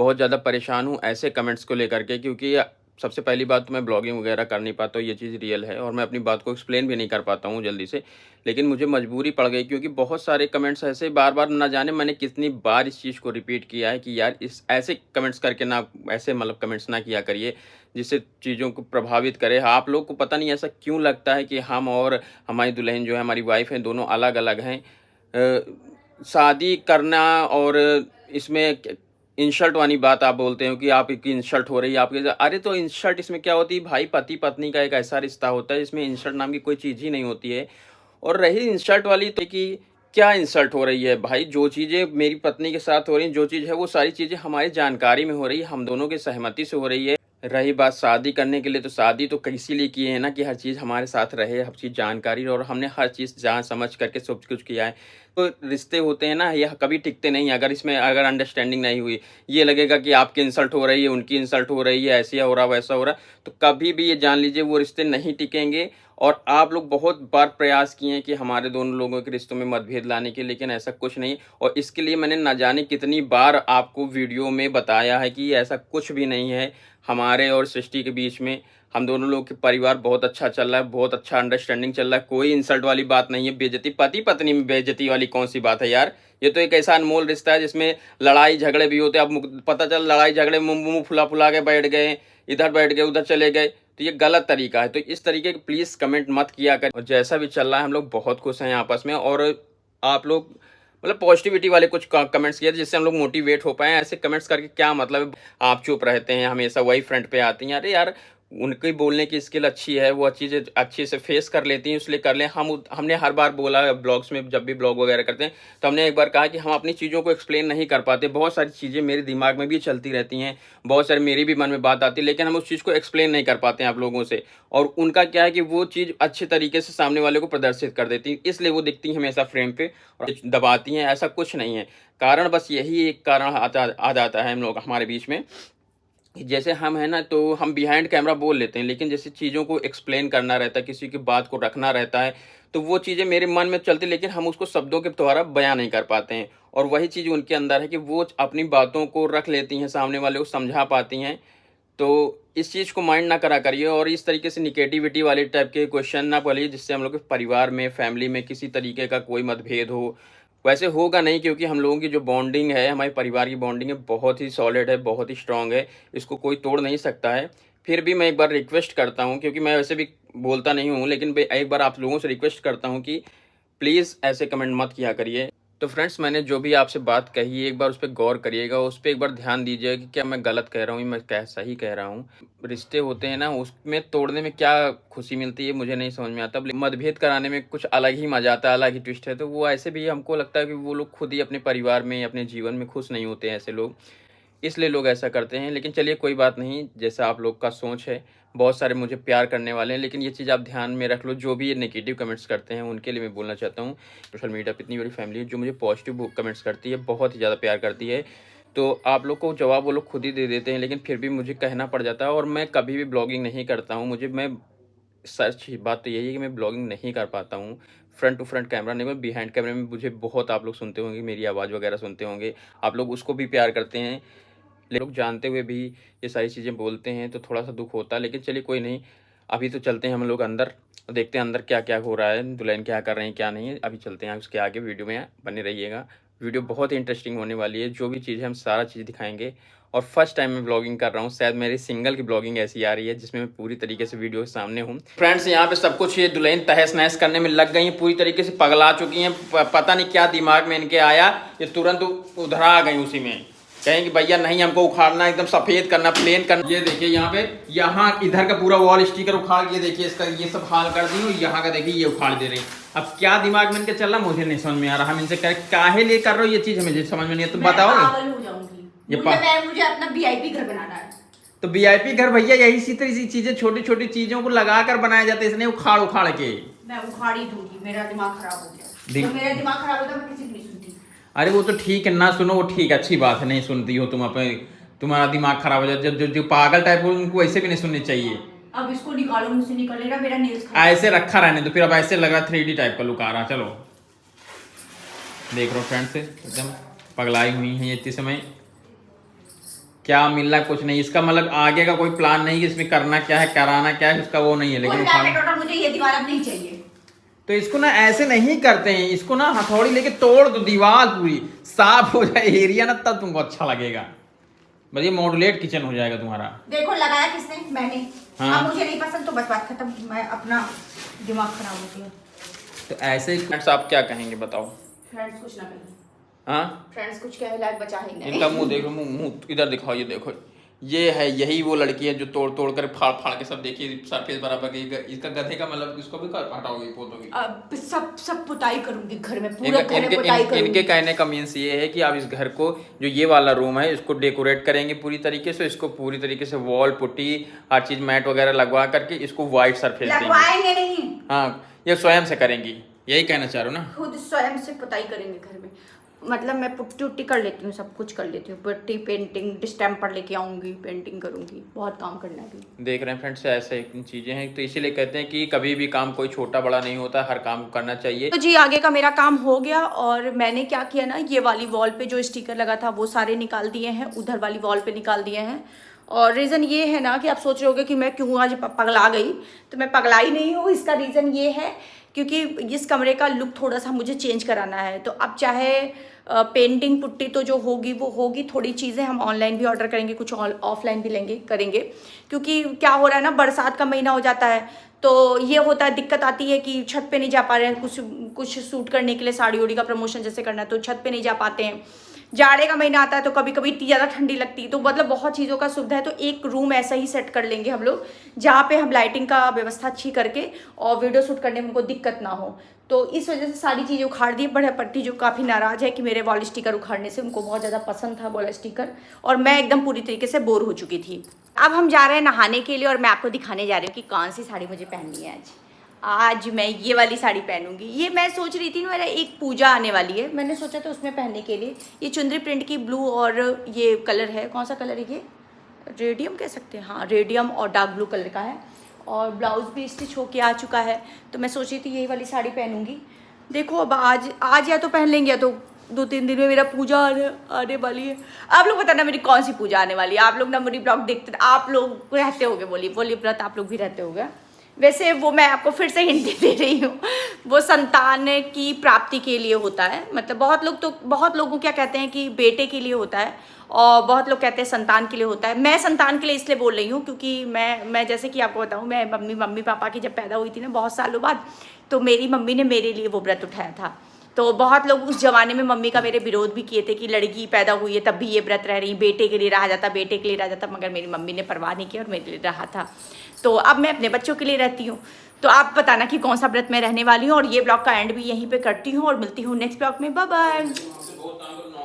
बहुत ज़्यादा परेशान हूँ ऐसे कमेंट्स को लेकर के, क्योंकि सबसे पहली बात तो मैं ब्लॉगिंग वगैरह कर नहीं पाता हूँ, ये चीज़ रियल है, और मैं अपनी बात को एक्सप्लेन भी नहीं कर पाता हूँ जल्दी से। लेकिन मुझे मजबूरी पड़ गई, क्योंकि बहुत सारे कमेंट्स ऐसे बार-बार, ना जाने मैंने कितनी बार इस चीज़ को रिपीट किया है कि यार इस ऐसे कमेंट्स करके ना, ऐसे मतलब कमेंट्स ना किया करिए, जिससे चीज़ों को प्रभावित करे। आप लोग को पता नहीं ऐसा क्यों लगता है कि हम और हमारी दुल्हन जो है, हमारी वाइफ़ है, दोनों अलग-अलग हैं। शादी करना और इसमें इंसल्ट वाली बात आप बोलते हो कि आपकी इंसल्ट हो रही है आपके, अरे तो इंसल्ट इसमें क्या होती है भाई? पति पत्नी का एक ऐसा रिश्ता होता है जिसमें इंसल्ट नाम की कोई चीज़ ही नहीं होती है। और रही इंसल्ट वाली, तो कि क्या इंसल्ट हो रही है भाई? जो चीज़ें मेरी पत्नी के साथ हो रही हैं, जो चीज़ है, वो सारी चीज़ें हमारी जानकारी में हो रही है, हम दोनों की सहमति से हो रही है। रही बात शादी करने के लिए, तो शादी तो इसीलिए किए हैं ना कि हर चीज़ हमारे साथ रहे, हर चीज़ जानकारी, और हमने हर चीज़ जान समझ करके सब कुछ किया है। तो रिश्ते होते हैं ना, ये कभी टिकते नहीं हैं अगर इसमें अगर अंडरस्टैंडिंग नहीं हुई। ये लगेगा कि आपकी इंसल्ट हो रही है, उनकी इंसल्ट हो रही है, ऐसे हो रहा, वैसा हो रहा, तो कभी भी ये जान लीजिए वो रिश्ते नहीं टिकेंगे। और आप लोग बहुत बार प्रयास किए हैं कि हमारे दोनों लोगों के रिश्तों में मतभेद लाने के, लेकिन ऐसा कुछ नहीं। और इसके लिए मैंने ना जाने कितनी बार आपको वीडियो में बताया है कि ऐसा कुछ भी नहीं है हमारे और सृष्टि के बीच में। हम दोनों लोग के परिवार बहुत अच्छा चल रहा है, बहुत अच्छा अंडरस्टैंडिंग चल रहा है, कोई इंसल्ट वाली बात नहीं है। बेइज्जती, पति पत्नी में बेइज्जती वाली कौन सी बात है यार? ये तो एक ऐसा अनमोल रिश्ता है जिसमें लड़ाई झगड़े भी होते हैं। अब पता चल लड़ाई झगड़े मुंह मुंह फुला फुला के बैठ गए, इधर बैठ गए, उधर चले गए, तो ये गलत तरीका है। तो इस तरीके के प्लीज कमेंट मत किया करें। और जैसा भी चल रहा है, हम लोग बहुत खुश हैं आपस में। और आप लोग मतलब पॉजिटिविटी वाले कुछ कमेंट्स किए जिससे हम लोग मोटिवेट हो पाए। ऐसे कमेंट्स करके क्या मतलब है? आप चुप रहते हैं, हमेशा वही फ्रंट पे आती हैं। अरे यार, उनकी बोलने की स्किल अच्छी है, वो चीज़ें अच्छे से फेस कर लेती हैं, इसलिए कर लें। हमने हर बार बोला है ब्लॉग्स में, जब भी ब्लॉग वगैरह करते हैं, तो हमने एक बार कहा कि हम अपनी चीज़ों को एक्सप्लेन नहीं कर पाते। बहुत सारी चीज़ें मेरे दिमाग में भी चलती रहती हैं, बहुत सारी मेरी भी मन में बात आती है, लेकिन हम उस चीज़ को एक्सप्लेन नहीं कर पाते हैं आप लोगों से। और उनका क्या है कि वो चीज़ अच्छे तरीके से सामने वाले को प्रदर्शित कर देती हैं, इसलिए वो दिखती हैं हमेशा फ्रेम पे और दबाती हैं। ऐसा कुछ नहीं है। कारण बस यही एक कारण आ जाता है हम लोग हमारे बीच में, जैसे हम हैं ना, तो हम बिहाइंड कैमरा बोल लेते हैं, लेकिन जैसे चीज़ों को एक्सप्लेन करना रहता है, किसी की बात को रखना रहता है, तो वो चीज़ें मेरे मन में चलती, लेकिन हम उसको शब्दों के द्वारा बयां नहीं कर पाते हैं। और वही चीज़ उनके अंदर है कि वो अपनी बातों को रख लेती हैं, सामने वाले को समझा पाती हैं। तो इस चीज़ को माइंड ना करा करिए, और इस तरीके से निगेटिविटी वाले टाइप के क्वेश्चन ना बोलिए, जिससे हम लोग के परिवार में, फैमिली में किसी तरीके का कोई मतभेद हो। वैसे होगा नहीं, क्योंकि हम लोगों की जो बॉन्डिंग है, हमारे परिवार की बॉन्डिंग है, बहुत ही सॉलिड है, बहुत ही स्ट्रांग है, इसको कोई तोड़ नहीं सकता है। फिर भी मैं एक बार रिक्वेस्ट करता हूँ, क्योंकि मैं वैसे भी बोलता नहीं हूँ, लेकिन एक बार आप लोगों से रिक्वेस्ट करता हूँ कि प्लीज़ ऐसे कमेंट मत किया करिए। तो फ्रेंड्स, मैंने जो भी आपसे बात कही है, एक बार उस पे गौर करिएगा, उस पे एक बार ध्यान दीजिएगा कि क्या मैं गलत कह रहा हूँ, मैं क्या सही कह रहा हूँ। रिश्ते होते हैं ना, उसमें तोड़ने में क्या खुशी मिलती है मुझे नहीं समझ में आता। मतभेद कराने में कुछ अलग ही मज़ा आता है, अलग ही ट्विस्ट है। तो वो ऐसे भी हमको लगता है कि वो लोग खुद ही अपने परिवार में, अपने जीवन में खुश नहीं होते हैं ऐसे लोग, इसलिए लोग ऐसा करते हैं। लेकिन चलिए कोई बात नहीं, जैसा आप लोग का सोच है। बहुत सारे मुझे प्यार करने वाले हैं, लेकिन ये चीज़ आप ध्यान में रख लो, जो भी ये नेगेटिव कमेंट्स करते हैं उनके लिए मैं बोलना चाहता हूँ। सोशल मीडिया पे इतनी बड़ी फैमिली है जो मुझे पॉजिटिव कमेंट्स करती है, बहुत ही ज़्यादा प्यार करती है। तो आप लोग को जवाब वो लोग खुद ही दे देते हैं, लेकिन फिर भी मुझे कहना पड़ जाता है। और मैं कभी भी ब्लॉगिंग नहीं करता हूँ, मैं सच बात तो यही है कि मैं ब्लॉगिंग नहीं कर पाता हूँ। फ्रंट टू फ्रंट कैमरा नहीं, मैं बिहाइंड कैमरे में मुझे बहुत आप लोग सुनते होंगे, मेरी आवाज़ वगैरह सुनते होंगे, आप लोग उसको भी प्यार करते हैं। लोग जानते हुए भी ये सारी चीज़ें बोलते हैं, तो थोड़ा-सा दुःख होता है, लेकिन चलिए कोई नहीं। अभी तो चलते हैं हम लोग अंदर, देखते हैं अंदर क्या-क्या हो रहा है, दुल्हन क्या कर रहे हैं, क्या नहीं है। अभी चलते हैं, उसके आगे वीडियो में बने रहिएगा। वीडियो बहुत ही इंटरेस्टिंग होने वाली है, जो भी चीज़ है हम सारा चीज़ दिखाएँगे। और फर्स्ट टाइम मैं व्लॉगिंग कर रहा हूँ, शायद मेरी सिंगल की व्लॉगिंग ऐसी आ रही है जिसमें मैं पूरी तरीके से वीडियो के सामने हूँ। फ्रेंड्स, यहाँ पे सब कुछ ये दुल्हन तहस-नहस करने में लग गई हैं, पूरी तरीके से पगला चुकी हैं। पता नहीं क्या दिमाग में इनके आया, ये तुरंत उधर आ गई उसी में। कहें कि भैया नहीं, हमको उखाड़ना, एकदम सफेद करना, प्लेन करना। ये देखिए यहाँ पे, यहाँ इधर का पूरा वॉल स्टिकर उखाड़ के देखिए, इसका ये सब हाल कर दी, और यहाँ का देखिए ये उखाड़ दे रही। अब क्या दिमाग में इनके चल रहा मुझे नहीं समझ में आ रहा। हम इनसे काहे लिए कर रहे हो ये चीज, हमें समझ में नहीं है। तुम बताओगे? मुझे अपना वीआईपी घर बनाना है। तो वीआईपी घर भैया यही इसी तरह की चीजें, छोटी छोटी चीजों को लगाकर बनाया जाता है, इसने उखाड़ के। मैं उखाड़ ही दूंगी, मेरा दिमाग खराब हो गया। तो मेरा दिमाग खराब होता, मैं किसी की नहीं सुनती। अरे वो तो ठीक है, ना सुनो वो ठीक, अच्छी बात है, नहीं सुनती हो तुम अपने, तुम्हारा दिमाग खराब हो जाए। जो पागल टाइप हो उनको ऐसे भी नहीं सुननी चाहिए। अब इसको निकालो, मुझसे निकलेगा, मेरा नेल्स खराब। ऐसे रखा रहने तो फिर, अब ऐसे लग रहा 3D टाइप का लुक आ रहा। चलो देख रहे हो फ्रेंड्स, एकदम पगलाई हुई है ये इतने समय। क्या मिलना कुछ नहीं, इसका मतलब आगे का कोई प्लान नहीं कि इसमें करना क्या है, कराना क्या है, इसका वो नहीं है। लेकिन टोटल मुझे ये दीवार अब नहीं चाहिए। तो इसको ना ऐसे नहीं करते हैं, इसको ना हथौड़ी लेके तोड़ दो, दीवार पूरी साफ हो जाए एरिया ना, तब तुमको अच्छा लगेगा। बस ये मॉड्यूलेट किचन हो जाएगा तुम्हारा। देखो लगाया किसने? मैंने। हाँ। अब मुझे नहीं पसंद तो बस बात खत्म, मैं अपना दिमाग खराब हो गया। तो ऐसे ही फ्रेंड्स आप क्या कहेंगे बताओ? फ्रेंड्स कुछ ना कहें। हाँ, फ्रेंड्स कुछ कहे लायक बचा ही नहीं। इनका मुंह देखो, मुंह इधर दिखाओ, ये देखो, ये है, यही वो लड़की है जो तोड़ तोड़ कर फाड़ फाड़ के सब, देखिए सरफेस बराबर की। इसका गधे का मतलब इसको भी हटाओगे, पोतोगे? अब सब पुताई करूंगी घर में, पूरा घर में पुताई करूंगी। इनके कहने का मीन्स ये है कि आप इस घर को, जो ये वाला रूम है, इसको डेकोरेट करेंगे पूरी तरीके से, इसको पूरी तरीके से वॉल पुट्टी हर चीज मैट वगैरह लगवा करके इसको व्हाइट सरफेस देंगे। लगवाएंगे नहीं। हाँ, ये स्वयं से करेंगी, यही कहना चाह रहे हो ना? खुद स्वयं से पुताई करेंगे घर में। मतलब मैं पुट्टी उट्टी कर लेती हूँ, सब कुछ कर लेती हूँ, पुट्टी पेंटिंग डिस्टेम्पर लेके आऊंगी, पेंटिंग करूंगी, बहुत काम करना है। देख रहे हैं फ्रेंड्स, ऐसे चीजें हैं, तो इसीलिए कहते हैं कि कभी भी काम कोई छोटा बड़ा नहीं होता, हर काम करना चाहिए। तो जी आगे का मेरा काम हो गया, और मैंने क्या किया ना, ये वाली वॉल पे जो स्टिकर लगा था वो सारे निकाल दिए हैं, उधर वाली वॉल पे निकाल दिए हैं। और रीज़न ये है ना कि आप सोच रहे होगे कि मैं क्यों आज पगला गई, तो मैं पगलाई नहीं हूँ। इसका रीज़न ये है क्योंकि इस कमरे का लुक थोड़ा सा मुझे चेंज कराना है। तो अब चाहे पेंटिंग पुट्टी तो जो होगी वो होगी, थोड़ी चीज़ें हम ऑनलाइन भी ऑर्डर करेंगे, कुछ ऑफलाइन भी करेंगे। क्योंकि क्या हो रहा है ना, बरसात का महीना हो जाता है, तो ये होता है, दिक्कत आती है कि छत पे नहीं जा पा रहे हैं, कुछ सूट करने के लिए साड़ी उड़ी का प्रमोशन जैसे करना है तो छत पे नहीं जा पाते हैं। जाड़े का महीना आता है तो कभी कभी इतनी ज़्यादा ठंडी लगती है, तो मतलब बहुत चीज़ों का सुविधा है। तो एक रूम ऐसा ही सेट कर लेंगे हम लोग, जहाँ पे हम लाइटिंग का व्यवस्था अच्छी करके और वीडियो शूट करने में उनको दिक्कत ना हो। तो इस वजह से सारी चीज़ें उखाड़ दी। बड़े पट्टी जो काफ़ी नाराज़ है कि मेरे वॉल स्टिकर उखाड़ने से, उनको बहुत ज़्यादा पसंद था वॉल स्टिकर, और मैं एकदम पूरी तरीके से बोर हो चुकी थी। अब हम जा रहे हैं नहाने के लिए, और मैं आपको दिखाने जा रही हूँ कि कौन सी साड़ी मुझे पहननी है आज मैं ये वाली साड़ी पहनूंगी। ये मैं सोच रही थी ना, मेरा एक पूजा आने वाली है, मैंने सोचा था उसमें पहनने के लिए। ये चुंदरी प्रिंट की ब्लू, और ये कलर है, कौन सा कलर है ये, रेडियम कह सकते हैं, हाँ रेडियम और डार्क ब्लू कलर का है, और ब्लाउज भी स्टिच होके आ चुका है। तो मैं सोच रही थी यही वाली साड़ी पहनूंगी। देखो अब आज या तो पहन लेंगे, या तो 2-3 दिन में मेरा पूजा आने वाली है। आप लोग बताना मेरी कौन सी पूजा आने वाली है। आप लोग ना मेरी ब्लॉग देखते, आप लोग रहते होगे बोली व्रत, आप लोग भी रहते होगे। वैसे वो मैं आपको फिर से हिंट दे रही हूँ, वो संतान की प्राप्ति के लिए होता है। मतलब बहुत लोगों क्या कहते हैं कि बेटे के लिए होता है, और बहुत लोग कहते हैं संतान के लिए होता है। मैं संतान के लिए इसलिए बोल रही हूँ क्योंकि मैं जैसे कि आपको बताऊँ, मैं मम्मी पापा की जब पैदा हुई थी ना बहुत सालों बाद, तो मेरी मम्मी ने मेरे लिए वो व्रत उठाया था। तो बहुत लोग उस जमाने में मम्मी का मेरे विरोध भी किए थे कि लड़की पैदा हुई है तब भी ये व्रत रह रही, बेटे के लिए रहा जाता, मगर मेरी मम्मी ने परवाह नहीं किया और मेरे लिए रहा था। तो अब मैं अपने बच्चों के लिए रहती हूँ। तो आप बताना कि कौन सा व्रत मैं रहने वाली हूँ, और ये ब्लॉग का एंड भी यहीं पे करती हूँ, और मिलती हूँ नेक्स्ट ब्लॉग में। Bye bye.